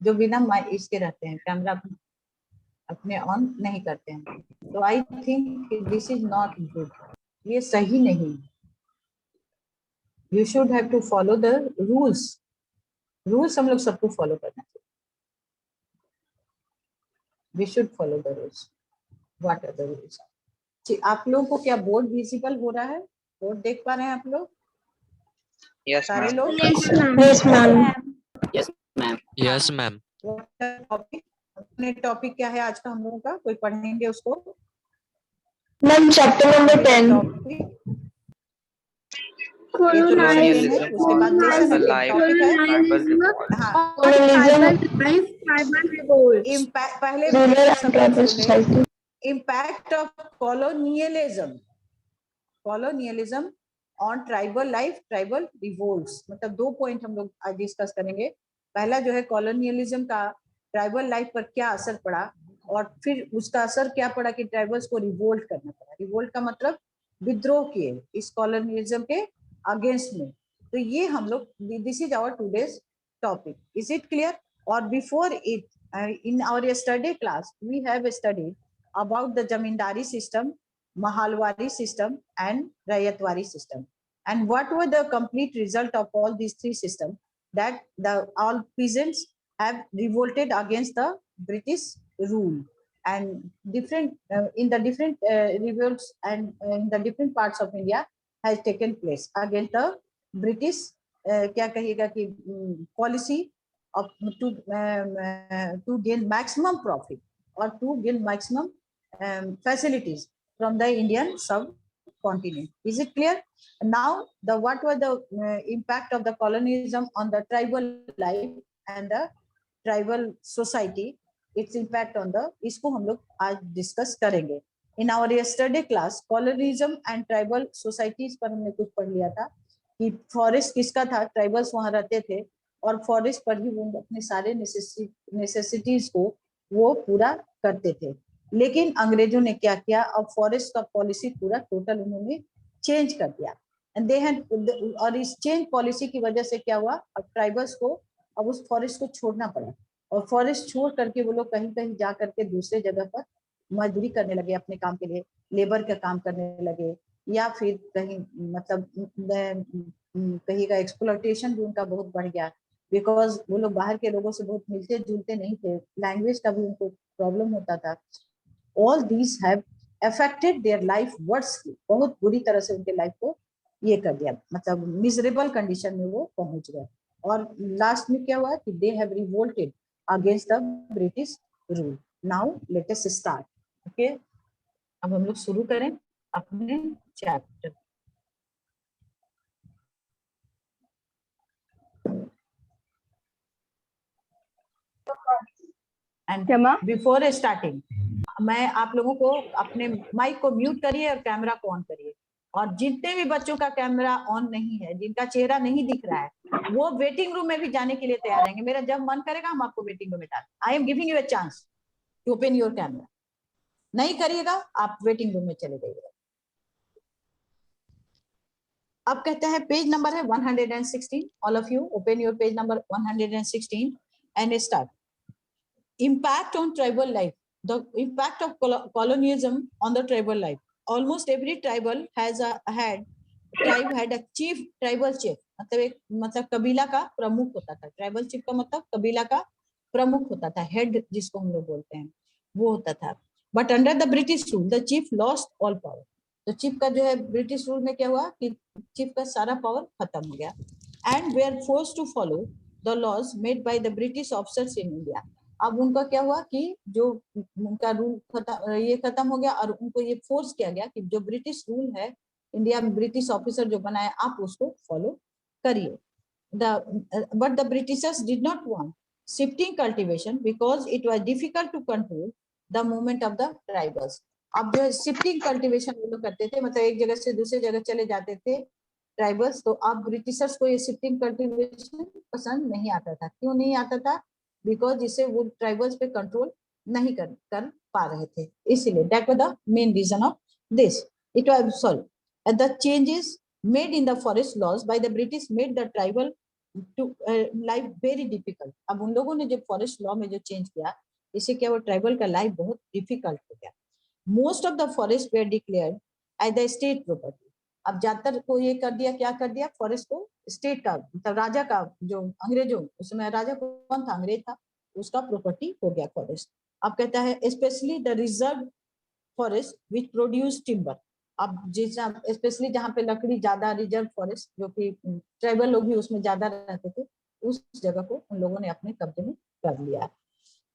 जो बिना इसके रहते हैं, कैमरा अपने ऑन नहीं करते हैं। तो I think this is not good, ये सही नहीं। You should have to follow the rules. Rules हम लोग सबको फॉलो करना चाहिए। We should follow the rules, what are the rules. आप लोगों को क्या बोर्ड विजिबल हो रहा है? बोर्ड देख पा रहे हैं आप लोग? Yes, सारे ma'am. लोग? Yes, ma'am. Yes ma'am. Topic, अपने टॉपिक क्या है आज का हम लोगों का? कोई पढ़ेंगे उसको? Ma'am, chapter number 10. Topic Colonialism उसके बाद लेसन the life टॉपिक है। tribal revolt. हाँ, पहले Rural and सब tribal सुने। society. Impact of colonialism on tribal life, tribal revolts. मतलब 2 पॉइंट हम लोग आज डिस्कस करेंगे। पहला जो है कॉलोनियलिज्म का ट्राइबल लाइफ पर क्या असर पड़ा, और फिर उसका असर क्या पड़ा कि ट्राइबल्स को रिवोल्ट करना पड़ा। रिवोल्ट का मतलब विद्रोह किए इस कॉलोनियलिज्म के अगेंस्ट में। तो ये हम लोग, this is our today's topic. Is it clear? और before it, in our yesterday class we have studied about the zamindari system, mahalwari system and rayatwari system, and what were the complete result of all these three systems, that the all peasants have revolted against the British rule, and different in the different revolts and in the different parts of India has taken place against the British क्या कहिएगा कि policy of to gain maximum profit or to gain maximum facilities from the Indian subcontinent. Is it clear? Now, the what was the impact of the colonialism on the tribal life and the tribal society? Its impact on the, इसको हम लोग आज discuss करेंगे। In our yesterday class, colonialism and tribal societies पर हमने कुछ पढ़ लिया था कि फॉरेस्ट किसका था, ट्राइबल्स वहां रहते थे और फॉरेस्ट पर ही वो अपने सारे नेसेसिटीज को वो पूरा करते थे। लेकिन अंग्रेजों ने क्या किया, अब फॉरेस्ट का पॉलिसी पूरा टोटल उन्होंने चेंज कर दिया। एंड दे हैड, और इस चेंज पॉलिसी की वजह से क्या हुआ, अब ट्राइबल्स को अब उस फॉरेस्ट को छोड़ना पड़ा, और फॉरेस्ट छोड़ करके वो लोग कहीं कहीं जा करके दूसरे जगह पर मजदूरी करने लगे, अपने काम के लिए लेबर का काम करने लगे, या फिर कहीं मतलब कहीं का एक्सप्लॉयटेशन भी उनका बहुत बढ़ गया, बिकॉज वो लोग बाहर के लोगों से बहुत मिलते जुलते नहीं थे, लैंग्वेज का भी उनको प्रॉब्लम होता था। All these have affected their life worsely, बहुत बुरी तरह से उनके लाइफ को ये कर दिया, मतलब मिजरेबल कंडीशन में वो पहुंच गए। और लास्ट में क्या हुआ कि they have revolted against the British rule. Now let us start. Okay, अब हम लोग शुरू करें अपने चैप्टर। एंड बिफोर स्टार्टिंग, मैं आप लोगों को अपने माइक को म्यूट करिए और कैमरा को ऑन करिए, और जितने भी बच्चों का कैमरा ऑन नहीं है, जिनका चेहरा नहीं दिख रहा है, वो वेटिंग रूम में भी जाने के लिए तैयार रहेंगे। मेरा जब मन करेगा हम आपको वेटिंग रूम में डालें। I am giving you a chance to open your camera. नहीं करिएगा आप वेटिंग रूम में चले जाइएगा। अब कहते हैं पेज नंबर है 116। All of you open your page number 116 and start. Impact on tribal life. The impact of colonialism on the tribal life. Almost every tribe had a chief, tribal chief. मतलब कबीला का प्रमुख होता था। Tribal chief का मतलब कबीला का प्रमुख होता था, हेड जिसको हम लोग बोलते हैं, वो होता था। But under the British rule the chief lost all power. तो चीफ का जो है ब्रिटिश रूल में क्या हुआ कि चीफ का सारा पावर खत्म हो गया। And way are forced to follow the laws made by the British officers in India. अब उनका क्या हुआ कि जो उनका रूल खत्म हो गया, और उनको ये फोर्स किया गया कि जो ब्रिटिश रूल है इंडिया में, ब्रिटिश ऑफिसर जो बनाए आप उसको फॉलो करिए। But the Britishers did not want shifting cultivation because it was difficult to control the movement of the tribals. अब जो शिफ्टिंग कल्टीवेशन वो लोग करते थे, मतलब एक जगह से दूसरे जगह चले जाते थे ट्राइबल्स, तो अब ब्रिटिशर्स को ये शिफ्टिंग कल्टीवेशन पसंद नहीं आता था। क्यों नहीं आता था? बिकॉज इससे वो ट्राइबल्स पे कंट्रोल नहीं कर पा रहे थे, इसलिए that was the main reason of this. It was sorry the changes made in the forest laws by the British made the tribal to life very difficult. अब उन लोगों ने जब फॉरेस्ट लॉ में जो चेंज किया, इससे क्या वो ट्राइबल का लाइफ बहुत डिफिकल्ट हो गया। Most of the forest were declared as the state property. अब ज्यादातर को ये कर दिया, क्या कर दिया, फॉरेस्ट को स्टेट का, मतलब राजा का, जो अंग्रेजों, उस समय राजा कौन था, अंग्रेज था, उसका प्रॉपर्टी हो गया फॉरेस्ट। अब कहता है specially the reserve forest which produce timber. अब जिस स्पेशली जहाँ पे लकड़ी ज्यादा, रिजर्व फॉरेस्ट जो कि ट्राइबल लोग भी उसमें ज्यादा रहते थे, उस जगह को उन लोगों ने अपने कब्जे में कर लिया।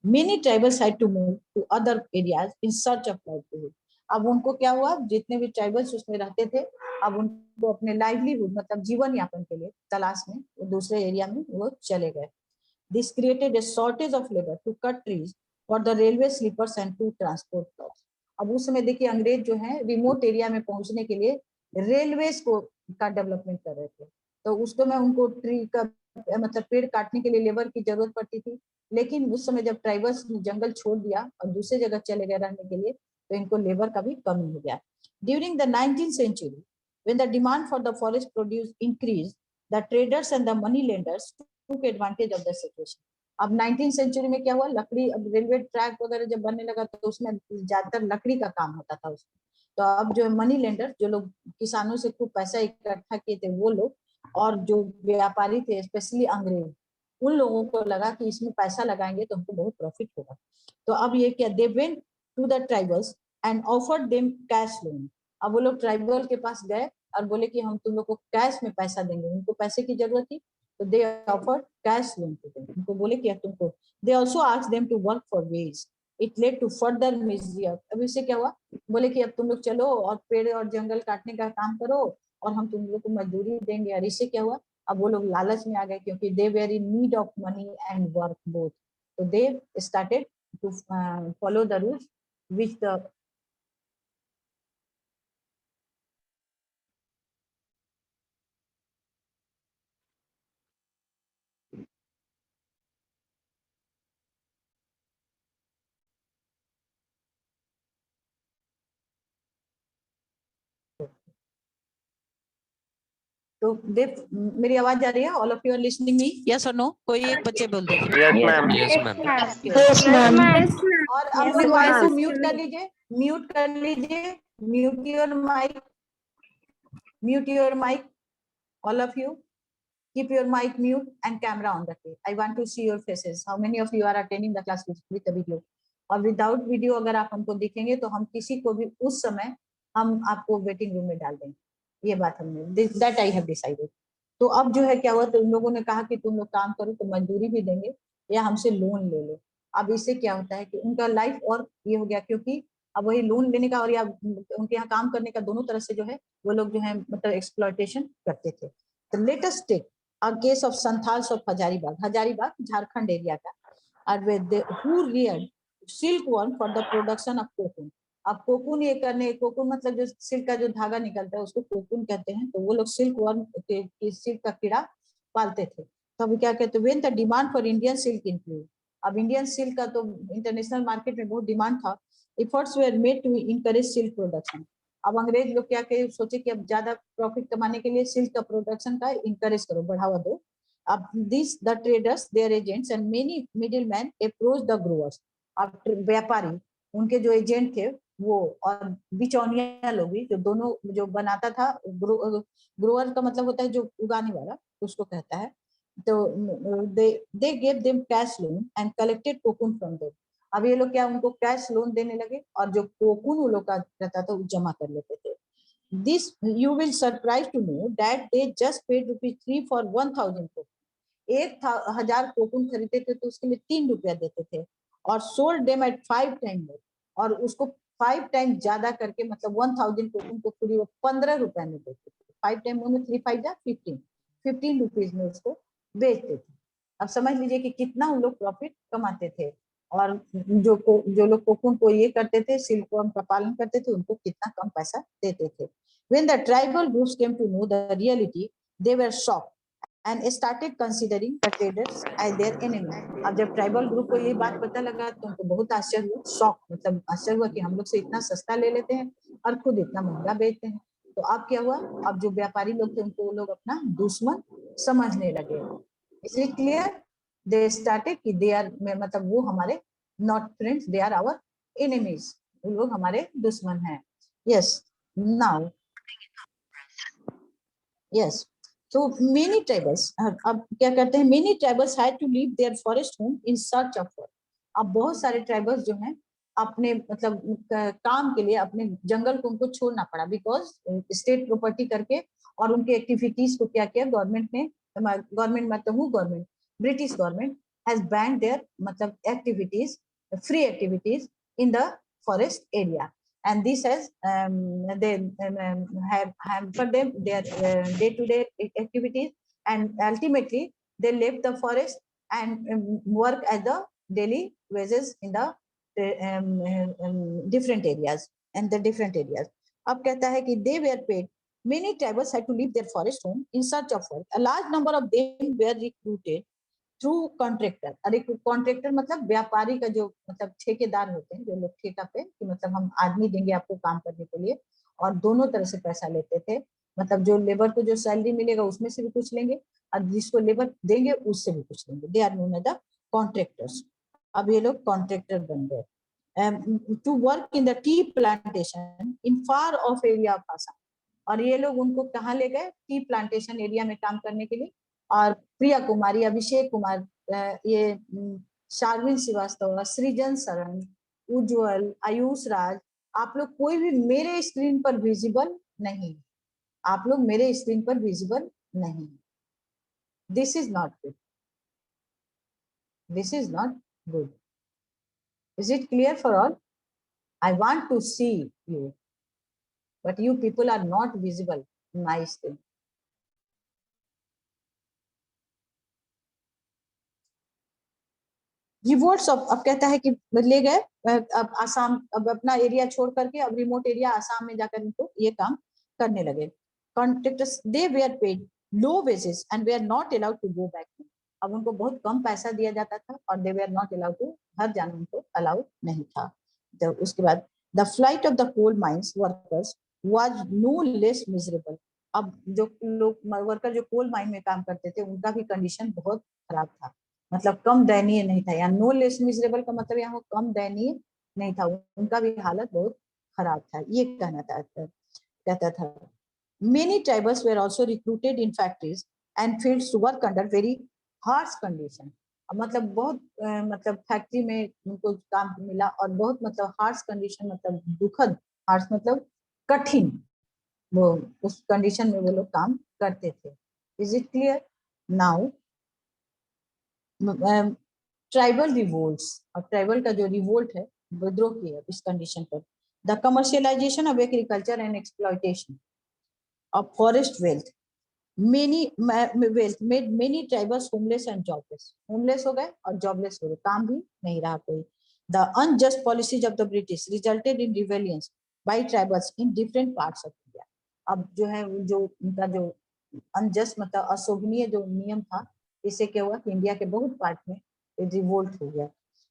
Many tribals had to move to other areas in search of livelihood. अब उनको क्या हुआ, जितने भी ट्राइबल्स उसमें रहते थे, अब उनको अपने लाइवलीहुड मतलब जीवन यापन के लिए तलाश में वो दूसरे एरिया में वो चले गए। This created a shortage of labour to cut trees for the railway sleepers and to transport logs. अब उस समय देखिए अंग्रेज जो है रिमोट एरिया में पहुंचने के लिए रेलवेज को का डेवलपमेंट कर रहे थे, तो उसको में उनको ट्री का मतलब पेड़ काटने के लिए लेबर की जरूरत पड़ती थी। लेकिन उस समय जब ट्राइबल्स ने जंगल छोड़ दिया और दूसरे जगह चले गए रहने के लिए, तो इनको लेबर का भी कमी हो गया। During the 19th century, when the demand for the forest produce increased, the traders and the money lenders took advantage of the situation. अब 19th सेंचुरी में क्या हुआ, लकड़ी, अब रेलवे ट्रैक वगैरह जब बनने लगा तो उसमें ज्यादातर लकड़ी का काम होता था उसमें। तो अब जो मनी लेंडर, जो लोग किसानों से खूब पैसा इकट्ठा किए थे वो लोग, और जो व्यापारी थे स्पेशली अंग्रेज, उन लोगों को लगा कि इसमें पैसा लगाएंगे तो हमको बहुत प्रॉफिट होगा। तो अब ये क्या, they went to the tribals and offered them cash loan. अब वो लोग ट्राइबल के पास गए और बोले कि हम तुम लोग को कैश में पैसा देंगे, उनको पैसे की जरूरत थी, तो they offered cash loan to them. उनको बोले कि तुमको, they also asked them to work for wage, it led to further misery. अब इससे क्या हुआ, बोले कि अब तुम लोग चलो और पेड़ और जंगल काटने का काम करो और हम तुम लोग को मजदूरी देंगे। और इससे क्या हुआ, अब वो लोग लालच में आ गए, क्योंकि they were in need of money and work both, तो they started to follow the rules which the तो दे, मेरी आवाज आ रही है, all of you are listening me, yes और नो, कोई एक बच्चे बोल दीजिए। Yes, ma'am. Yes, ma'am. Yes, ma'am. और अपने वॉइस को म्यूट कर लीजिए, म्यूट कर लीजिए, mute your mic, mute your mic, all of you keep your mic mute and camera on that way. I want to see your faces, how many of you are attending the class with the video, और without video अगर आप हमको दिखेंगे तो हम किसी को भी उस समय हम आपको वेटिंग रूम में डाल देंगे, ये बात हमने, दैट आई हैव डिसाइडेड। तो अब जो है क्या हुआ, तो उन लोगों ने कहा कि तुम लोग काम करो तो मजदूरी भी देंगे या हमसे लोन ले लो। अब इससे क्या होता है कि उनका लाइफ और ये हो गया, क्योंकि अब वही लोन लेने का और या उनके यहाँ काम करने का, दोनों तरह से जो है वो लोग जो है मतलब एक्सप्लॉयटेशन करते थे। The latest take a case of Santhals of Hazaribagh, Hazaribagh, Jharkhand area का, and with the who reared silkworm for the production of cocoon। अब कोकून ये करने, कोकून मतलब जो सिल्क का जो धागा निकलता है उसको कोकून कहते हैं, तो वो लोग सिल्कवर्म के सिल्क का कीड़ा पालते थे। तो अभी क्या कहते हैं, when the demand for Indian silk increased, अब इंडियन सिल्क का तो इंटरनेशनल मार्केट में बहुत डिमांड था, efforts were made to encourage silk production। अब अंग्रेज लोग क्या कहे, सोचे कि अब ज्यादा प्रॉफिट कमाने के लिए सिल्क का प्रोडक्शन का इंकरेज करो, बढ़ावा दो। अब this the traders, their agents and many middleman approach the growers. अब व्यापारी, उनके जो एजेंट थे वो, और बिचौनिया लोग भी, जो दोनों जो बनाता था, ग्रोअर का मतलब होता है जो उगाने वाला, उसको कहता है। तो they gave them cash loan and collected cocoon from them. अब ये लोग क्या, उनको कैश लोन देने लगे और जो कोकून वो लोग का रहता था वो जमा कर लेते थे। This you will surprise to know that they just paid ₹3 for 1000 cocoon. 1000 cocoon खरीदते थे तो उसके लिए ₹3 देते थे, और sold them at 5 time more, और उसको 5 टाइम ज्यादा करके, मतलब 1000 कोकून को पूरी वो ₹15 में देते थे। 5 टाइम मोर में 3 5 जा 15, 15 रुपीज में उसको बेचते थे। अब समझ लीजिए कि कितना उन लोग प्रॉफिट कमाते थे, और जो लोग कोकून को ये करते थे, सिल्कवर्म का पालन करते थे, उनको कितना कम पैसा देते थे। When the tribal groups came to know the reality, they were shocked and started considering the traders as their enemy। अब जब ट्राइबल ग्रुप को ये बात पता लगा तो उनको बहुत आश्चर्य हुआ, शॉक मतलब आश्चर्य हुआ कि हम लोग से इतना सस्ता ले लेते हैं और खुद इतना महंगा बेचते हैं। तो अब क्या हुआ, अब जो व्यापारी लोग थे उनको वो लोग अपना दुश्मन समझने लगे। Is it clear? They started कि दे आर, मतलब वो हमारे not friends, they are our enemies, वो लोग हमारे दुश्मन हैं। Yes, now yes, so many tribals, अब क्या करते हैं, many tribals had to leave their forest home in search of work। अब बहुत सारे ट्राइबल्स जो हैं अपने मतलब काम के लिए अपने जंगल को उनको छोड़ना पड़ा, बिकॉज स्टेट प्रॉपर्टी करके और उनके एक्टिविटीज को क्या किया गवर्नमेंट ने, गवर्नमेंट मतलब हूँ government, British government has banned their मतलब activities, free activities in the forest area, and this has they have hampered them their day-to-day activities, and ultimately they left the forest and work as the daily wages in the different areas and the different areas। अब कहता है कि they were paid, many tribals had to leave their forest home in search of work, a large number of them were recruited through contractor. अरे contractor मतलब व्यापारी का जो मतलब ठेकेदार होते हैं, जो लोग ठेका पे कि मतलब हम आदमी देंगे आपको काम करने के लिए, और दोनों तरह से पैसा लेते थे, मतलब जो लेबर को जो सैलरी मिलेगा उसमें से भी कुछ लेंगे और जिसको लेबर देंगे उससे भी कुछ लेंगे। They are known as the contractors. अब ये लोग कॉन्ट्रैक्टर बन गए to work in the tea plantation in far off area of Assam. और ये लोग उनको कहाँ ले गए, टी प्लांटेशन एरिया में काम करने के लिए। और प्रिया कुमारी, अभिषेक कुमार, ये शार्विन श्रीवास्तव, सृजन शरण, उज्जवल, आयुष राज, आप लोग कोई भी मेरे स्क्रीन पर विजिबल नहीं, आप लोग मेरे स्क्रीन पर विजिबल नहीं। This is not good, this is not good. Is it clear for all? I want to see you, but you people are not visible in my screen। Revolts अब कहता है कि ले गए अब आसाम, अब अपना एरिया छोड़ करके अब रिमोट एरिया आसाम में जाकर इनको ये काम करने लगे। Contractors they were paid low wages and way are not allowed to go back. अब उनको बहुत कम पैसा दिया जाता था और they were not allowed to, घर जाना उनको अलाउड नहीं था। तो उसके बाद the plight of the coal mines workers was no less miserable. अब जो लोग वर्कर जो कोल माइन में काम करते थे उनका भी कंडीशन बहुत खराब था, मतलब कम दयनीय नहीं था। यहाँ नो लेस मिजरेबल का मतलब यहाँ कम दयनीय नहीं था, उनका भी हालत बहुत खराब था, ये कहना था, कहता था। Many tribals were also recruited in factories and fields to work under very harsh condition. मतलब बहुत मतलब फैक्ट्री में उनको काम मिला और बहुत मतलब हार्श कंडीशन, मतलब दुखद, हार्श मतलब कठिन, वो उस कंडीशन में वो लोग काम करते थे। Is it clear? Now tribal revolts, अब ट्राइबल का जो रिवोल्ट है विद्रोह किया इस कंडीशन पर। The commercialisation of agriculture and exploitation of forest wealth many wealth made many tribals homeless and jobless. Homeless हो गए और जॉबलेस हो गए, काम भी नहीं रहा कोई। The unjust policies of the British resulted in rebellions by tribals in different parts of India. अब जो है जो उनका जो अनजस्ट मतलब अशोभनीय जो नियम था, इससे क्या हुआ कि इंडिया के बहुत पार्ट में रिवोल्ट हो गया।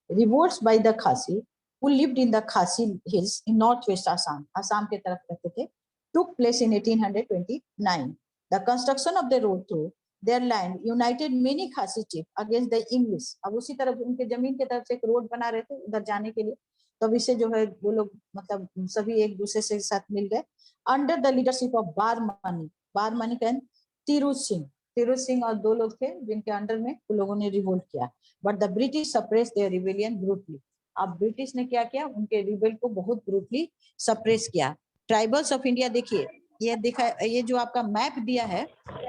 रिवोल्ट्स बाय द खासी who lived in the Khasi hills in northwest Assam, Assam के तरफ रहते थे, took place in 1829। The construction of the road through their land united many Khasi chiefs against the English। अब उसी तरफ उनके जमीन की तरफ से एक रोड बना रहे थे उधर जाने के लिए, तब इससे जो है वो लोग मतलब सभी एक दूसरे से साथ मिल गए। अंडर द लीडरशिप ऑफ बारमानी, बारमानी कैन तिरुत सिंह और दो लोग थे जिनके अंडर में उन लोगों ने रिवोल्ट किया। But the British suppress their rebellion brutally. अब ब्रिटिश ने क्या किया, उनके रिवेल को बहुत ब्रूटली सप्रेस किया। ट्राइबल्स ऑफ इंडिया, देखिए ये दिखा, ये जो आपका मैप दिया है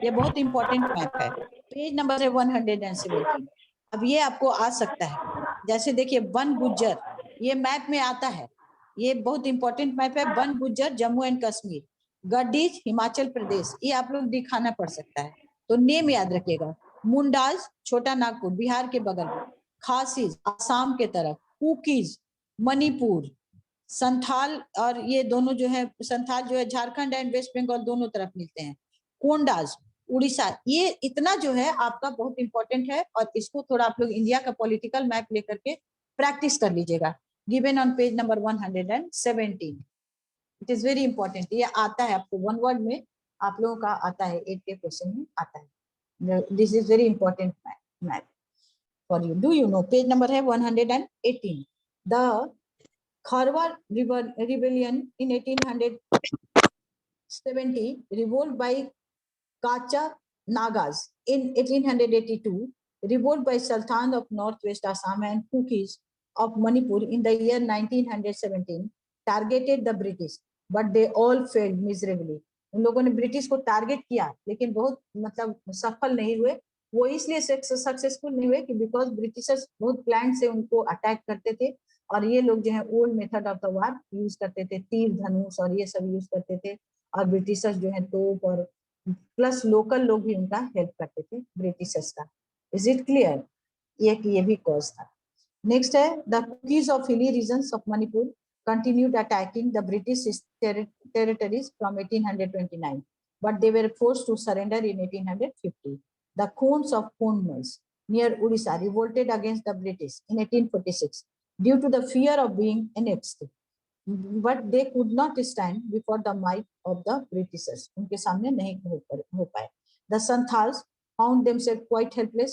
ये बहुत इंपॉर्टेंट मैप है, पेज नंबर है 117। अब ये आपको आ सकता है, जैसे देखिए वन गुज्जर, ये मैप में आता है, ये बहुत इंपॉर्टेंट मैप है। वन गुज्जर जम्मू एंड कश्मीर, गड्डीज हिमाचल प्रदेश, ये आप लोग दिखाना पड़ सकता है, तो नेम याद रखिएगा। मुंडाज छोटा नागपुर बिहार के बगल में, खासीज आसाम के तरफ, कुकीज मणिपुर, संथाल, और ये दोनों जो है संथाल जो है झारखंड एंड वेस्ट बंगाल दोनों तरफ मिलते हैं, कोंडाज उड़ीसा। ये इतना जो है आपका बहुत इंपॉर्टेंट है और इसको थोड़ा आप लोग इंडिया का पॉलिटिकल मैप लेकर के प्रैक्टिस कर लीजिएगा। Given on page number 117, it is very important. ये आता है आपको वन वर्ड में, आप लोगों का आता है 8 के क्वेश्चन में आता है। This is very important map for you. Do you know page number है 118? The Kharwar rebellion in 1870, revolt by Kacha Nagas in 1882, revolt by Sultan of Northwest Assam and Kukis of Manipur in the year 1917 targeted the British, but they all failed miserably. उन लोगों ने British को target किया लेकिन बहुत मतलब सफल नहीं हुए। वो इसलिए सक्सेसफुल नहीं हुए कि बिकॉज ब्रिटिशर्स बहुत प्लान से उनको अटैक करते थे और ये लोग जो है old method of the war use करते थे, तीर धनुष और ये सब यूज करते थे, और ब्रिटिशर्स जो है तोप और प्लस लोकल लोग भी उनका हेल्प करते थे ब्रिटिशर्स का। Is it clear? ये भी कॉज था। नेक्स्ट है the Kukis of hilly regions of Manipur continued attacking the British territories from 1829, but they were forced to surrender in 1850. The Khons of Khonmals near Odisha revolted against the British in 1846 due to the fear of being annexed, but they could not stand before the might of the Britishers. उनके सामने नहीं हो पाए। The Santals found themselves quite helpless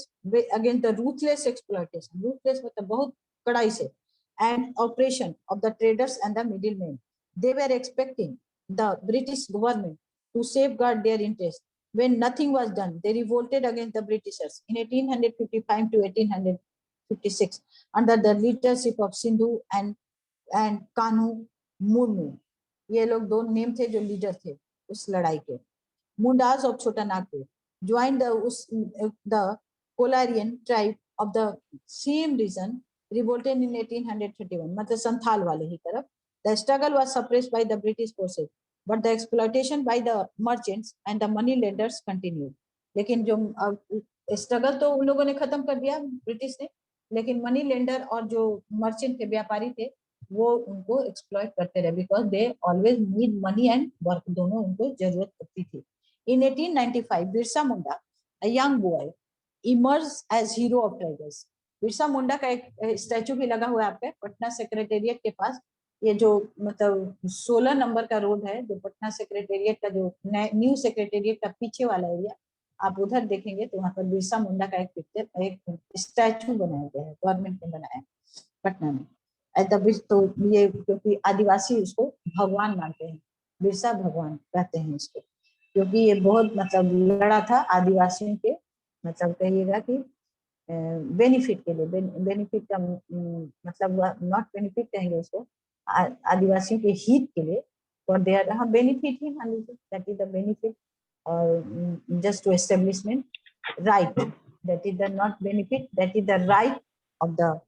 against the ruthless exploitation. Ruthless मतलब बहुत कड़ाई से and oppression of the traders and the middlemen. They were expecting the British government to safeguard their interests. When nothing was done, they revolted against the Britishers in 1855 to 1856 under the leadership of Sindhu and Kanu Murmu. ये लोग दो name थे जो leader थे उस लड़ाई के। Mundas of Chota Nagpur joined the Kolarian tribe of the same region, revolted in 1831, मतलब संथाल वाले ही तरफ। The struggle was suppressed by the British forces, but the exploitation by the merchants and the money lenders continued. लेकिन जो struggle तो उन लोगों ने खत्म कर दिया ब्रिटिश ने, लेकिन मनी लेंडर और जो मर्चेंट के व्यापारी थे वो उनको एक्सप्लॉइट करते रहे because they always need money and work, दोनों उनको जरूरत पड़ती थी। In 1895, Birsa Munda, a young boy, emerged as hero of tribals. Birsa Munda का एक स्टैचू भी लगा हुआ है आपके पटना सेक्रेटेरिएट के पास। ये जो मतलब 16 नंबर का रोड है जो पटना सेक्रेटेरिएट का जो न्यू सेक्रेटेरिएट का पीछे वाला एरिया, आप उधर देखेंगे तो वहां पर बिरसा मुंडा का एक पिक्चर, एक स्टैचू बनाया गया है, गवर्नमेंट ने बनाया पटना में। तो ये क्योंकि आदिवासी उसको भगवान मानते हैं, बिरसा भगवान कहते हैं इसको, क्योंकि ये बहुत मतलब लड़ा था आदिवासियों के, मतलब कहिएगा कि बेनिफिट के लिए। बेनिफिट का मतलब नॉट बेनिफिट कहेंगे उसको, आदिवासियों के हित के लिए, फॉर देयर, हाँ बेनिफिट ही मान लीजिए, दैट इज द बेनिफिट, और just to establishment right, that is the not benefit, that is the right of the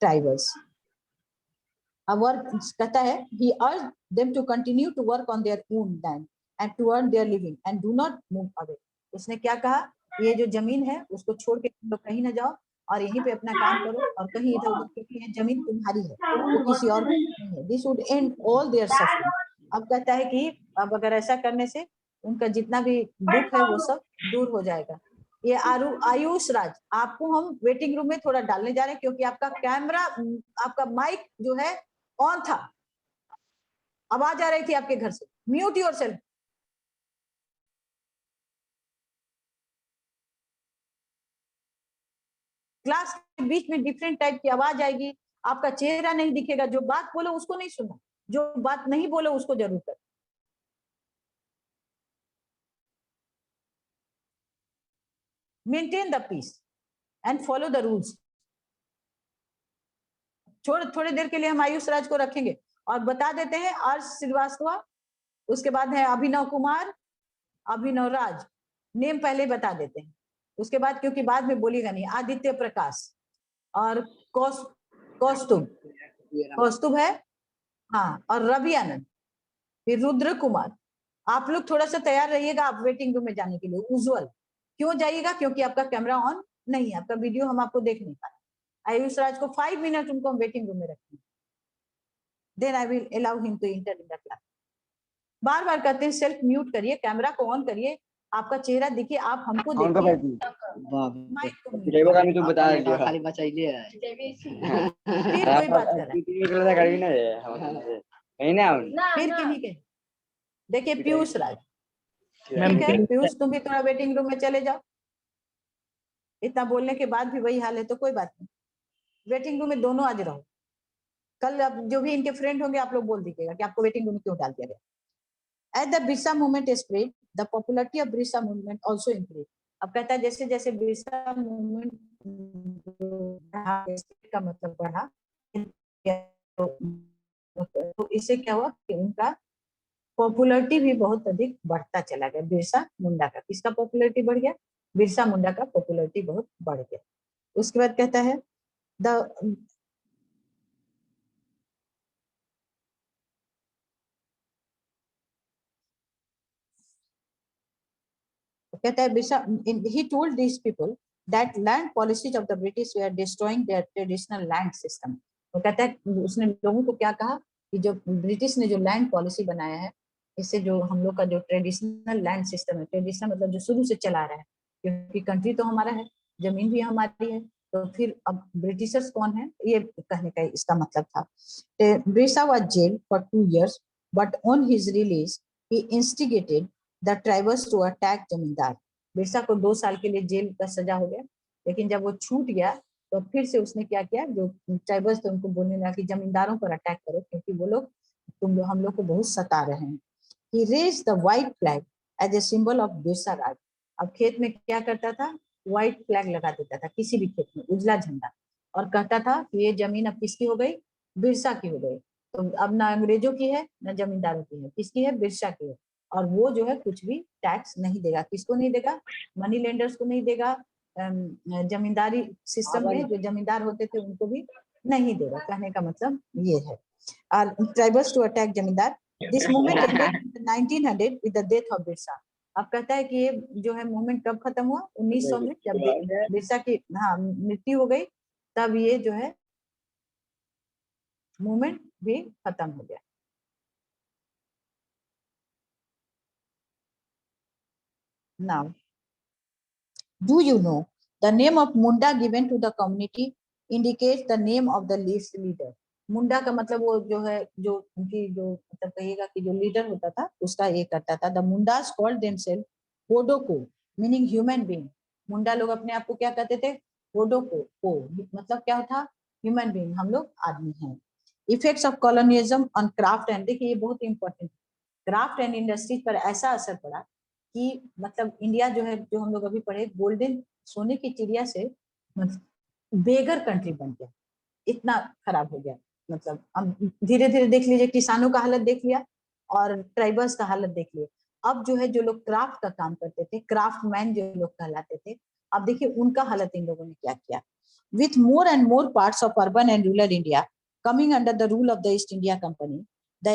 tribals. Work कहता है he urged them to continue to work on their own land and to earn their living and do not move away. उसने क्या कहा, ये जो जमीन है उसको छोड़ के तुम लोग कहीं ना जाओ और यहीं पे अपना काम करो और कहीं इधर उधर, क्योंकि ये जमीन तुम्हारी है, तो किसी और की नहीं है। This would end all their suffering. अब कहता है कि अब अगर ऐसा करने से उनका जितना भी दुख है वो सब दूर हो जाएगा। ये आयुष राज, आपको हम वेटिंग रूम में थोड़ा डालने जा रहे हैं क्योंकि आपका कैमरा, आपका माइक जो है ऑन था, आवाज आ रही थी आपके घर से। Mute yourself. क्लास के बीच में डिफरेंट टाइप की आवाज आएगी, आपका चेहरा नहीं दिखेगा, जो बात बोलो उसको नहीं सुनना, जो बात नहीं बोलो उसको जरूर कर। Maintain the peace and follow the rules. थोड़ी देर के लिए हम आयुष राज को रखेंगे और बता देते हैं आर्ष श्रीवास्तव, उसके बाद है अभिनव कुमार, अभिनव राज, नेम पहले बता देते हैं, उसके बाद क्योंकि बाद में बोलिएगा नहीं, आदित्य प्रकाश और कौस्तुभ है, हाँ, और रवि आनंद, फिर रुद्र कुमार। आप लोग थोड़ा सा तैयार रहिएगा आप वेटिंग रूम में जाने के लिए। उज्जवल क्यों जाइएगा, क्योंकि आपका कैमरा ऑन नहीं है, आपका वीडियो हम आपको देख नहीं पा रहे। आयुष राज को 5 मिनट उनको हम वेटिंग रूम में रखेंगे, then I will allow him to enter in the class. बार बार कहते हैं सेल्फ म्यूट करिए, कैमरा को ऑन करिए, आपका चेहरा दिखे, आप हमको देखिए। तो बता दिया खाली बचाइए फिर कोई बात कर रहा है, फिर किन्हीं के देखिए। पीयूष राज, ठीक है, पीयूष तुम भी थोड़ा वेटिंग रूम में चले जाओ। इतना बोलने के बाद भी वही हाल है तो कोई बात नहीं, वेटिंग रूम में दोनों आज रहो। कल अब जो भी इनके फ्रेंड होंगे आप लोग बोल दीजिएगा कि आपको वेटिंग रूम में क्यों डाल दिया गया। As the Birsa movement spread the popularity of Birsa movement also increase. अब कहता है जैसे जैसे बिरसा मूवमेंट का मतलब बढ़ा, तो इससे क्या हुआ कि उनका पॉपुलरिटी भी बहुत अधिक बढ़ता चला गया। बिरसा मुंडा का, किसका पॉपुलरिटी बढ़ गया? बिरसा मुंडा का पॉपुलरिटी बहुत बढ़ गया। उसके बाद कहता है द कहता है Birsa, he told these people that land policies of the British were destroying their traditional land system। वो कहता है उसने लोगों को क्या कहा कि जो ब्रिटिश ने जो लैंड पॉलिसी बनाया है, इससे जो हम लोग का जो ट्रेडिशनल लैंड सिस्टम है, ट्रेडिशनल मतलब जो शुरू से चला रहा है, क्योंकि कंट्री तो हमारा है, जमीन भी हमारी है, तो फिर अब ब्रिटिशर्स कौन है, ये कहने का इसका मतलब था। Birsa was jailed for 2 years, but on his release he instigated the tribals to attack zamindar. Birsa को 2 साल के लिए जेल का सजा हो गया, लेकिन जब वो छूट गया तो फिर से उसने क्या किया, जो ट्राइबल्स थे उनको बोलने लगा कि जमींदारों पर अटैक करो, क्योंकि वो लोग हम लोग को बहुत सता रहे हैं। He raised the white flag as a symbol of Birsa राज। अब खेत में क्या करता था, व्हाइट फ्लैग लगा देता था, किसी भी खेत में उजला झंडा, और कहता था कि ये जमीन अब किसकी हो गई, बिरसा की हो गई। तो अब ना अंग्रेजों की है ना जमींदारों की है, किसकी है, बिरसा की है। और वो जो है कुछ भी टैक्स नहीं देगा, किसको नहीं देगा, मनी लेंडर्स को नहीं देगा, जमींदारी सिस्टम में जो जमींदार होते थे उनको भी नहीं देगा। कहने का मतलब ये है। ट्राइबल्स टू अटैक जमींदार, this movement ended 1900 with the death of Birsa. अब कहता है कि ये जो है मूवमेंट कब खत्म हुआ, 1900 में, जब बिरसा की मृत्यु हो गई, तब ये जो है मूवमेंट भी खत्म हो गया। Now, do you know the name of Munda given to the community indicates the name of the leader। मुंडा का मतलब वो जो है, जो उनकी जो मतलब कहिएगा कि जो लीडर होता था उसका ये करता था। The Mundas called themselves Hodoko meaning human being. Munda लोग अपने आप को क्या कहते थे, होडोको को मतलब क्या था, ह्यूमन बीइंग, हम लोग आदमी हैं। Effects of colonialism on craft and, देखिए ये बहुत इंपॉर्टेंट, क्राफ्ट एंड इंडस्ट्रीज पर ऐसा असर पड़ा कि मतलब इंडिया जो है, जो हम लोग अभी पढ़े, गोल्डन सोने की चिड़िया से बेगर कंट्री बन गया, इतना खराब हो गया। मतलब अब धीरे धीरे देख लीजिए, किसानों का हालत देख लिया और ट्राइबल्स का हालत देख लिया। अब जो है जो लोग क्राफ्ट का काम करते थे, क्राफ्ट मैन जो लोग कहलाते थे, अब देखिए उनका हालत इन लोगों ने क्या किया। With more and more parts of urban and rural India coming under the rule of the east India company, the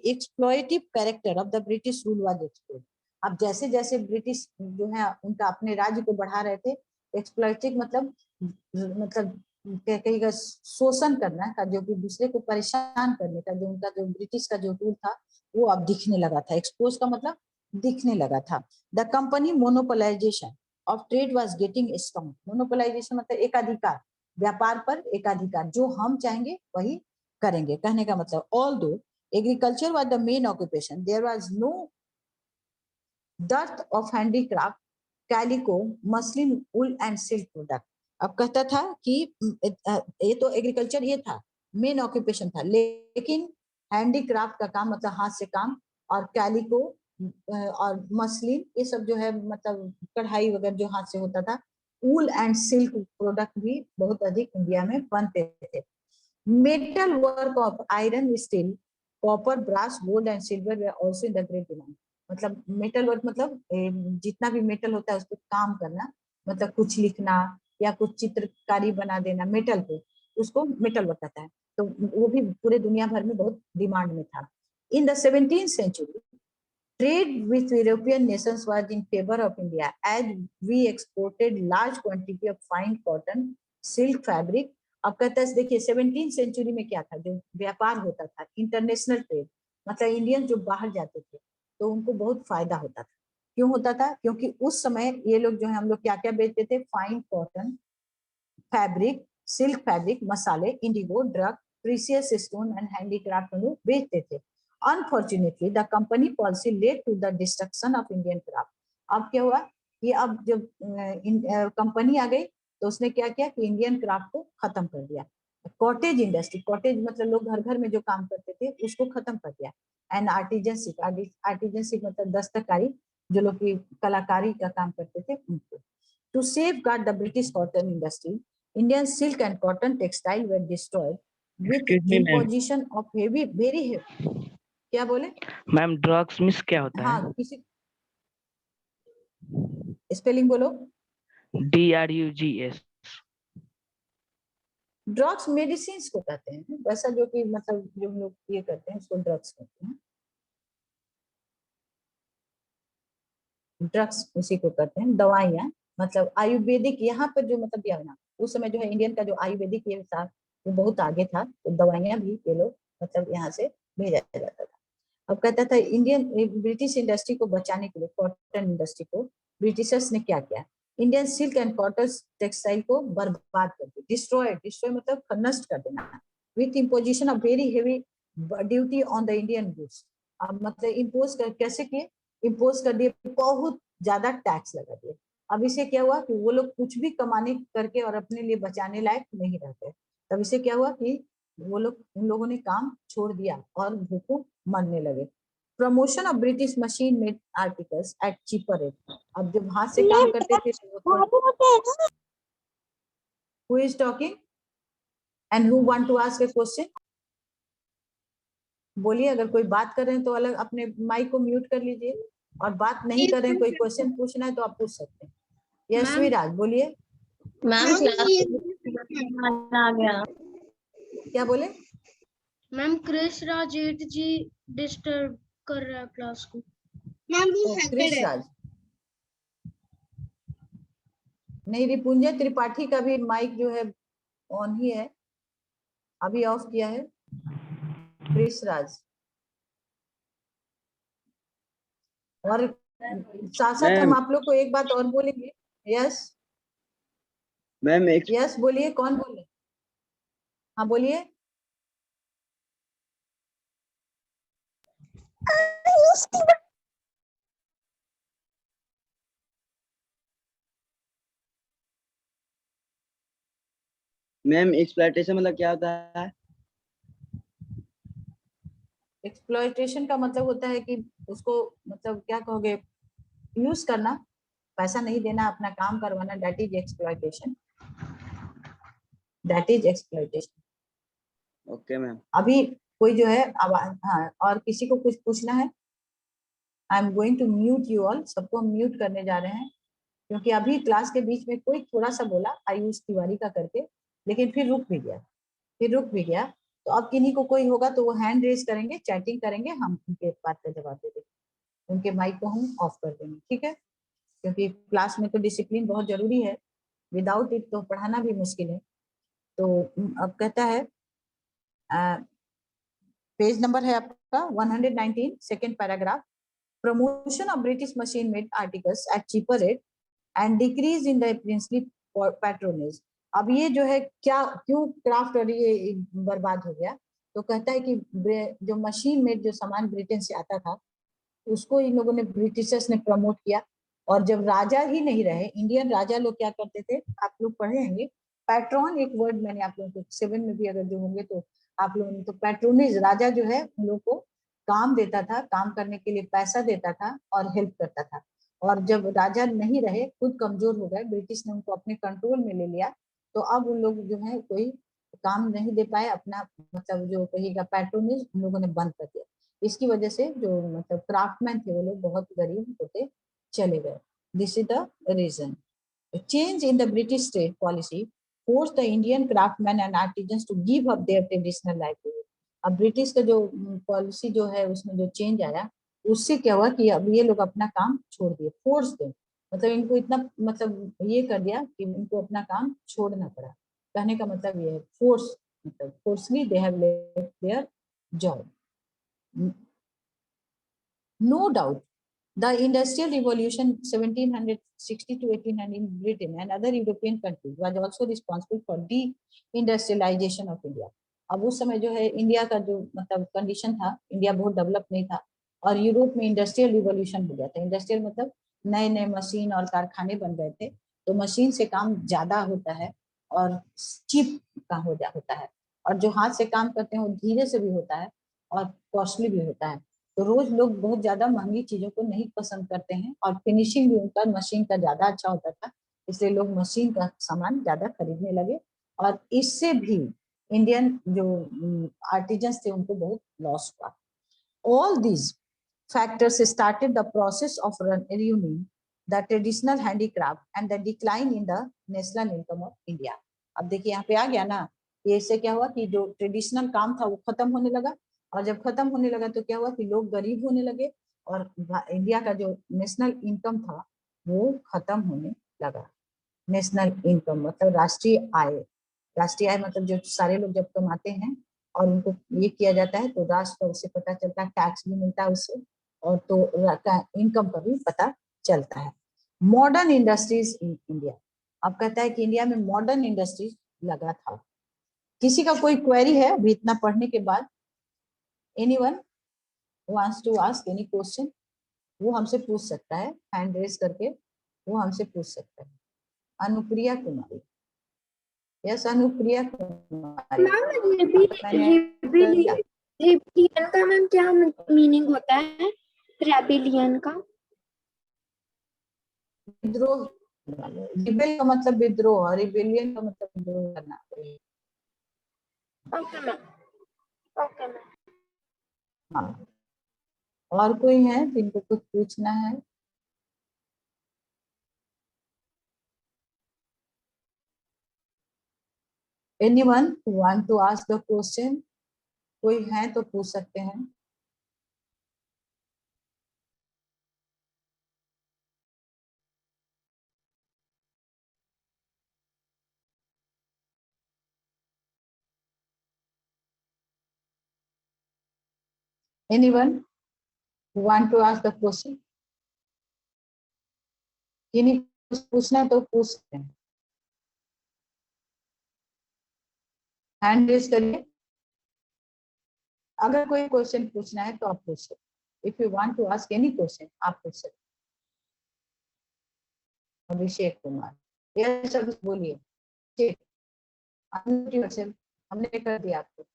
exploitative character of the British rule was exposed। अब जैसे जैसे ब्रिटिश जो है उनका अपने राज्य को बढ़ा रहे थे, एक्सप्लॉइटिव मतलब कहेगा शोषण करना का, जो कि दूसरे को परेशान करने का, जो उनका जो ब्रिटिश का जो रूल था वो अब दिखने लगा था। एक्सपोज का मतलब दिखने लगा था। The company monopolisation of trade was getting strong. Monopolisation मतलब एकाधिकार, व्यापार पर एकाधिकार, जो हम चाहेंगे वही करेंगे। कहने का मतलब although agriculture was the main occupation, there was no dearth of handicraft, calico, muslin, wool and silk product. अब कहता था कि ये तो एग्रीकल्चर ये था, मेन ऑक्यूपेशन था, लेकिन हैंडीक्राफ्ट का काम मतलब हाथ से काम, और कैलिको और मसलिन, ये सब जो है मतलब कढ़ाई वगैरह जो हाथ से होता था, वुल एंड सिल्क प्रोडक्ट भी बहुत अधिक इंडिया में बनते थे। Metal work of iron, steel, copper, brass, gold and silver we also in the great demand. मतलब मेटल वर्क मतलब जितना भी मेटल होता है उस पर काम करना, मतलब कुछ लिखना या कुछ चित्रकारी बना देना मेटल पे, उसको मेटल वर्क कहता है। तो वो भी पूरे दुनिया भर में बहुत डिमांड में था। In the 17th century trade with European nations was in favor of India as we exported large quantity of fine cotton, silk fabric। अब कहता है देखिए 17th सेंचुरी में क्या था, जो व्यापार होता था, इंटरनेशनल ट्रेड, मतलब इंडियन जो बाहर जाते थे तो उनको बहुत फायदा होता था। क्यों होता था, क्योंकि उस समय ये लोग जो है, हम लोग क्या क्या बेचते थे, fine cotton, fabric, silk fabric, मसाले, indigo, drug, precious stone and handicraft हम लोग बेचते थे। Unfortunately the company policy led to the destruction of Indian craft. अब क्या हुआ कि अब जब कंपनी आ गई तो उसने क्या किया कि इंडियन क्राफ्ट को खत्म कर दिया। कॉटेज इंडस्ट्री, कॉटेज मतलब लोग घर घर में जो काम करते थे उसको खत्म कर दिया। एंड आर्टिजनशिप, आर्टिजनशिप मतलब दस्तकारी, जो लोग की कलाकारी का काम करते थे उनको। To safeguard the British cotton industry, Indian silk and cotton textile were destroyed with imposition of heavy very heavy. क्या बोले मैम? ड्रग्स मिस क्या होता हाँ, है? किसी स्पेलिंग बोलो। DRUGS। ड्रग्स मेडिसिन को कहते हैं, वैसा जो कि मतलब जो लोग ये करते हैं उसको ड्रग्स कहते हैं। ड्रग्स उसी को कहते हैं, दवाइयाँ मतलब आयुर्वेदिक। यहाँ पर जो मतलब दिया ना उस समय जो है इंडियन का जो आयुर्वेदिक ये था वो बहुत आगे था, तो दवाइयाँ भी ये लोग मतलब यहाँ से भेजा जाता था। अब कहता था इंडियन ब्रिटिश इंडस्ट्री को बचाने के लिए, कॉटन इंडस्ट्री को ब्रिटिशर्स ने क्या किया, Indian silk and cotton textile को बर्बाद कर दिया। डिस्ट्रॉय, डिस्ट्रॉय मतलब नष्ट कर देना। With imposition of very heavy duty on the Indian goods. अब मतलब इम्पोज कर कैसे किए, इम्पोज कर दिए, बहुत ज्यादा टैक्स लगा दिए। अब इसे क्या हुआ कि वो लोग कुछ भी कमाने करके और अपने लिए बचाने लायक नहीं रहते। तब इसे क्या हुआ कि वो लोग, उन लोगों ने काम छोड़ दिया और भूखों मरने लगे। Promotion of British machine made articles at cheaper rate. अब जब हाथ से काम करते थे तो who is talking and who want to ask a question? बोलिए, अगर कोई बात कर रहे हैं तो अलग अपने माइक को म्यूट कर लीजिए, और बात नहीं कर रहे हैं, कोई क्वेश्चन पूछना है तो आप पूछ सकते हैं। यस विराज बोलिए। मैम क्लास आ गया। क्या बोले? मैम कृष राज जेठ जी डिस्टर्ब कर रहा है क्लास को। कृष राज नहीं, रिपुंजय त्रिपाठी का भी माइक जो है ऑन ही है, अभी ऑफ किया है। कृष राज और साथ साथ हम आप लोग को एक बात और बोलेंगे। यस मैम यस बोलिए, कौन बोले? हाँ बोलिए। मैम एक्सप्लॉइटेशन मतलब क्या होता है? एक्सप्लॉयटेशन का मतलब होता है कि उसको मतलब क्या कहोगे, यूज करना, पैसा नहीं देना, अपना काम करवाना, that is exploitation, that is exploitation. Okay ma'am. अभी कोई जो है अब हाँ, और किसी को कुछ पूछना है? I am going to mute you all, सबको हम म्यूट करने जा रहे हैं, क्योंकि अभी क्लास के बीच में कोई थोड़ा सा बोला आयुष तिवारी का करके, लेकिन फिर रुक भी गया, तो अब किन्हीं को कोई होगा तो वो हैंड रेज करेंगे, चैटिंग करेंगे, हम उनके बात का जवाब दे देंगे, उनके माइक को हम ऑफ कर देंगे, ठीक है? क्योंकि क्लास में तो डिसिप्लिन बहुत जरूरी है, विदाउट इट तो पढ़ाना भी मुश्किल है। तो अब कहता है पेज नंबर है आपका 119, second paragraph. Promotion of British machine made articles at cheaper rate and decrease in the princely patronage. अब ये जो है क्या, क्यों क्राफ्ट और ये बर्बाद हो गया? तो कहता है कि जो मशीन मेड जो सामान ब्रिटेन से आता था उसको इन लोगों ने, ब्रिटिशर्स ने प्रमोट किया। और जब राजा ही नहीं रहे, इंडियन राजा लोग क्या करते थे, आप लोग पढ़े होंगे, पैट्रॉन एक वर्ड मैंने आप लोगों को 7 में भी अगर जो होंगे तो आप लोगों ने, तो पैट्रोनेज, राजा जो है उन लोग को काम देता था, काम करने के लिए पैसा देता था और हेल्प करता था। और जब राजा नहीं रहे, खुद कमजोर हो गए, ब्रिटिश ने उनको अपने कंट्रोल में ले लिया, तो अब उन लोग जो है कोई काम नहीं दे पाए, अपना मतलब जो कहेगा पैट्रोनेज उन लोगों ने बंद कर दिया। इसकी वजह से जो मतलब क्राफ्टमैन थे वो लोग बहुत गरीब होते चले गए। This is the reason. Change in the British state policy forced the Indian craftsmen and artisans to give up their traditional livelihood। अब ब्रिटिश का जो पॉलिसी जो है उसमें जो चेंज आया, उससे क्या हुआ कि अब ये लोग अपना काम छोड़ दिए, फोर्स दे, मतलब इनको इतना मतलब ये कर दिया कि इनको अपना काम छोड़ना पड़ा। कहने का मतलब ये है फोर्स, मतलब forcefully they have left their job. No doubt, the Industrial Revolution 1760 to 1800 in Britain and other European countries was also responsible for de-industrialization of India। अब उस समय जो है इंडिया का जो मतलब कंडीशन था, इंडिया बहुत डेवलप नहीं था और यूरोप में इंडस्ट्रियल रिवॉल्यूशन हो गया था। इंडस्ट्रियल मतलब नए नए मशीन और कारखाने बन गए थे, तो मशीन से काम ज्यादा होता है और चीप का होता है, और जो हाथ से काम करते हैं वो धीरे से भी होता है और कॉस्टली भी होता है। तो रोज लोग बहुत ज्यादा महंगी चीजों को नहीं पसंद करते हैं, और फिनिशिंग भी उनका मशीन का ज्यादा अच्छा होता था, इसलिए लोग मशीन का सामान ज्यादा खरीदने लगे, और इससे भी इंडियन जो आर्टिजन्स थे उनको बहुत लॉस हुआ। All these factors started the process of ruining the traditional handicraft and the decline in the national income of India. अब देखिए यहाँ पे आ गया ना, ये इससे क्या हुआ कि जो ट्रेडिशनल काम था वो खत्म होने लगा, और जब खत्म होने लगा तो क्या हुआ कि लोग गरीब होने लगे, और इंडिया का जो नेशनल इनकम था वो खत्म होने लगा। नेशनल इनकम मतलब राष्ट्रीय आय, राष्ट्रीय आय मतलब जो सारे लोग जब कमाते हैं और उनको ये किया जाता है तो राष्ट्र को उससे पता चलता है, टैक्स भी मिलता है उससे, और तो इनकम का भी पता चलता है। मॉडर्न इंडस्ट्रीज इन इंडिया, अब कहता है कि इंडिया में मॉडर्न इंडस्ट्रीज लगा था। किसी का कोई क्वेरी है अभी इतना पढ़ने के बाद? Anyone wants to ask any question? वो हमसे पूछ सकता है, हैंड रेज करके वो हमसे पूछ सकता है। अनुप्रिया कुमारी, यस अनुप्रिया कुमारी, रेबिलियन का मैम क्या मीनिंग होता है? रेबिलियन का विद्रोह, रिबेल का मतलब विद्रोह और रिबेलियन का मतलब विद्रोह करना। Okay ma'am, okay ma'am. हाँ, और कोई है जिनको कुछ पूछना है? Anyone who want to ask the question? कोई है तो पूछ सकते हैं। Anyone who want to ask the question? किन्हीं कुछ पूछना है तो पूछ सकते हैं, हैंड रेज करिए। अगर कोई क्वेश्चन पूछना है तो आप पूछ सकते। If you want to ask any question आप पूछ सकते। अभिषेक कुमार, यस सर बोलिए। हमने कर दिया आपको।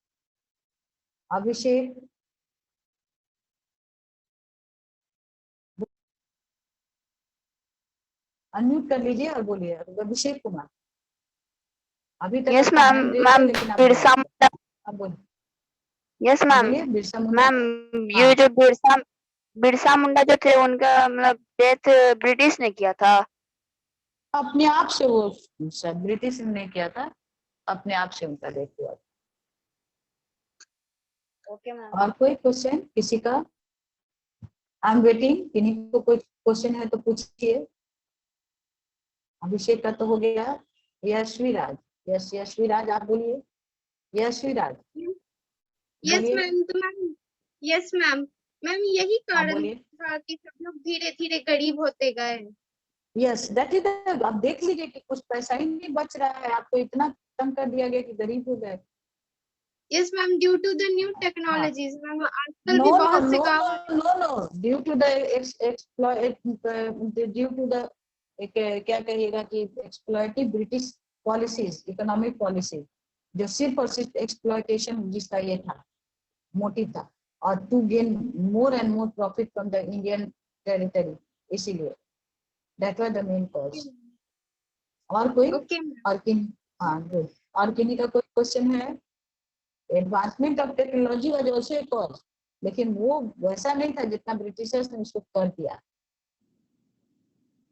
अभिषेक, अनम्यूट कर लीजिए और बोलिए। अभिषेक कुमार, अभी तक यस आपका मैम, हैंड रेज है मैम लेकिन आप बिरसा बोलिए। मुंडा। अब बोलिए। यस मैम, बोलिए बिरसा मुंडा। मैम ये हाँ, जो बिरसा मुंडा जो थे उनका मतलब डेथ ब्रिटिश ने किया था। अपने आप से वो ब्रिटिश ने किया था, अपने आप से उनका डेथ हुआ। Okay ma'am. और कोई क्वेश्चन किसी का? I am waiting. किन्हीं को कोई क्वेश्चन है तो पूछिए। अभिषेक का तो हो गया। यशवी राज, यस यशवी राज आप बोलिए। यशवी राज यस बोलिए। मैम। तो मैम, यस मैम, मैम यही हाँ कारण बोलिए। था कि सब लोग धीरे धीरे गरीब होते गए। यस दैट इज, आप देख लीजिए कि कुछ पैसा ही नहीं बच रहा है, आपको इतना तंग कर दिया गया कि गरीब हो गए। Yes ma'am, due to the new हाँ, टेक्नोलॉजीज मैम, आजकल नो भी नो बहुत से नो गाँव no no due to the exploit, due to the क्या कहिएगा कि exploitive British policies, economic policy, जो सिर्फ और सिर्फ एक्सप्लॉइटेशन जिसका ये था, मोटिव था, और to gain more and more profit from the Indian territory, इसीलिए that was the main cause. और कोई? Okay ma'am. और किन? हाँ गुड। और किन्हीं का कोई क्वेश्चन है? Advancement of technology was also a cause, लेकिन वो वैसा नहीं था जितना ब्रिटिशर्स ने उसको कर दिया।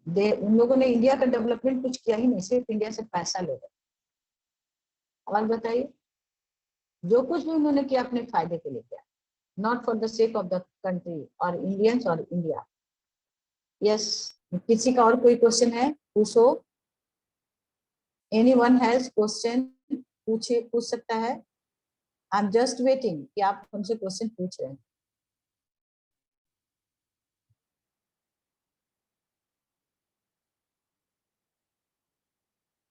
उन लोगों ने इंडिया का डेवलपमेंट कुछ किया ही नहीं, सिर्फ इंडिया से पैसा ले गए। और बताइए, जो कुछ भी उन्होंने किया अपने फायदे के लिए किया, not for the sake of the country और इंडियंस और इंडिया। यस, किसी का और कोई क्वेश्चन है? पूछो। Anyone has question? पूछ सकता है। आई एम जस्ट वेटिंग कि आप हमसे क्वेश्चन पूछ रहे हैं।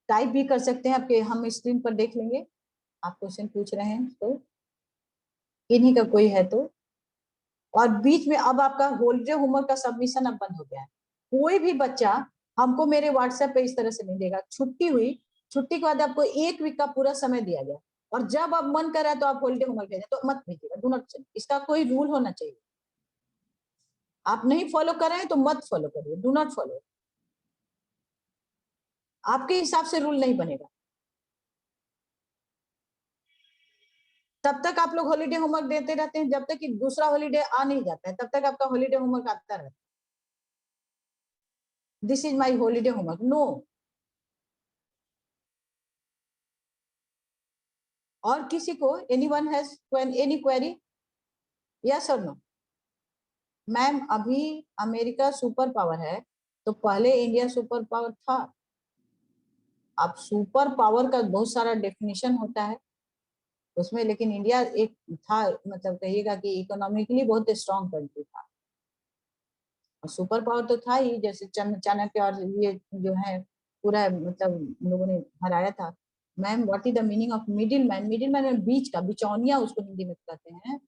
टाइप भी कर सकते हैं, आपके हम स्क्रीन पर देख लेंगे आप क्वेश्चन पूछ रहे हैं तो। इन्हीं का कोई है तो। और बीच में अब आपका होलिडे होमवर्क का सबमिशन अब बंद हो गया है, कोई भी बच्चा हमको मेरे व्हाट्सएप पे इस तरह से नहीं देगा। छुट्टी हुई, छुट्टी के बाद आपको 1 वीक का पूरा समय दिया गया और जब आप मन कर रहा है तो आप हॉलीडे होमवर्क भेजें, तो मत भेजिएगा, डू नॉट सेंड। इसका कोई रूल होना चाहिए। आप नहीं फॉलो कर रहे हैं तो मत फॉलो करिए, डू नॉट फॉलो। आपके हिसाब से रूल नहीं बनेगा। तब तक आप लोग हॉलीडे होमवर्क देते रहते हैं जब तक कि दूसरा हॉलीडे आ नहीं जाता है, तब तक आपका हॉलीडे होमवर्क आता रहता है। This is my holiday homework, no. और किसी को anyone has any query? Yes और नो? मैम अभी अमेरिका सुपर पावर है तो पहले इंडिया सुपर पावर था। अब सुपर पावर का बहुत सारा डेफिनेशन होता है उसमें, लेकिन इंडिया एक था, मतलब कहिएगा कि इकोनॉमिकली बहुत स्ट्रॉन्ग कंट्री था और सुपर पावर तो था ही, जैसे चाणक्य और ये जो है पूरा मतलब लोगों ने हराया था। Ma'am what is the meaning of middle man? Middle man बीच का, बिचौनिया उसको हिंदी में कहते हैं।